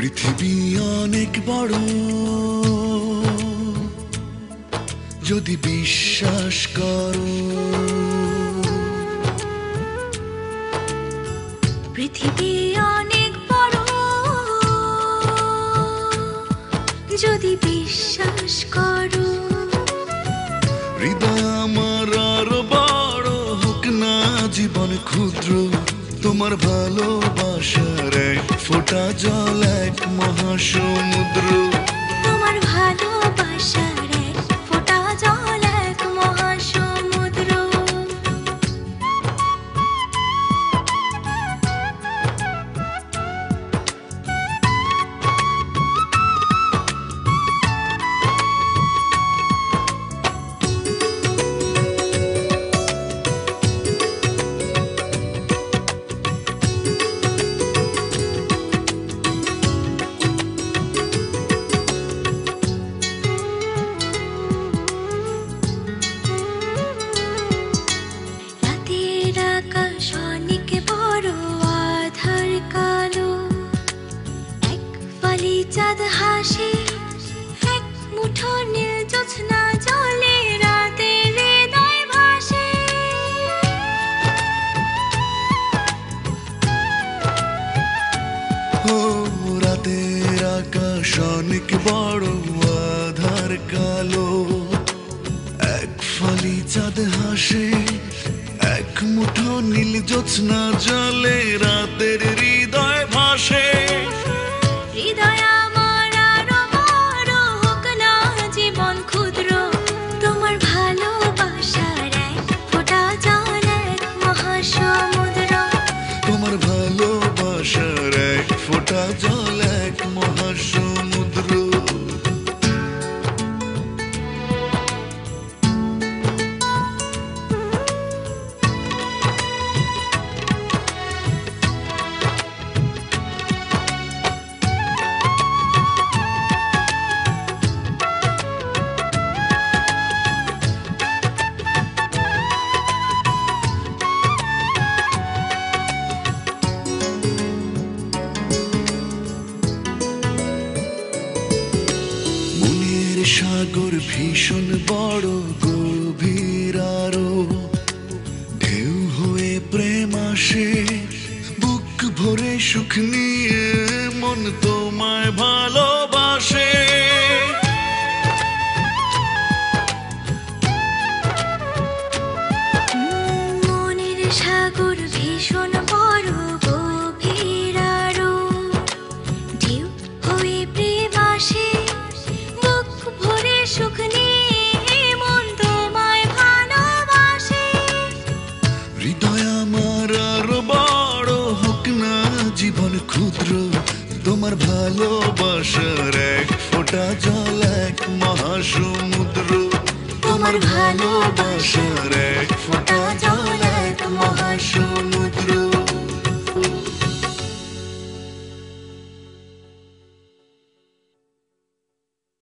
পৃথিবী অনেক বড়, যদি বিশ্বাস করো। পৃথিবী অনেক বড়, যদি বিশ্বাস করো। হৃদয় আমার আরো বড় হোক না জীবন ক্ষুদ্র, তোমার ভালোবাসার এক ফোঁটা জল এক মহাসমুদ্র। তোমার ভালোবাসার এক ফোঁটা জল এক মহাসমুদ্র। চাঁদ হাসে, এক মুঠো নীল জ্যোৎস্না জলে রাতের হৃদয় ভাসে। ও রাতের আকাশ অনেক বড়, আধার কালো, এক ফালি চাঁদ হাসে, এক মুঠো নীল জ্যোৎস্না জলে রাতের হৃদয় ভাসে। হৃদয় আমার আরো বড় হোক না জীবন ক্ষুদ্র, তোমার ভালোবাসার এক ফোঁটা জল এক মহাসমুদ্র। তোমার ভালোবাসার এক ফোঁটা জল এক মহাসমুদ্র। সাগর ভীষণ বড়, গভীর আরো, ঢেউ হয়ে প্রেম আসে, বুক ভরে সুখ নিয়ে মন তোমায় ভালোবাসে। মনের সাগর ভীষণ বড়, গভীর আরো, ঢেউ হয়ে প্রেম আসে, সুখ নিয়ে মন তোমায় ভালোবাসে। হৃদয় আমার আরো বড় হোক না জীবন ক্ষুদ্র, তোমার ভালোবাসার এক ফোঁটা জল এক মহাসমুদ্র। তোমার ভালোবাসার এক ফোঁটা জল এক মহাসমুদ্র।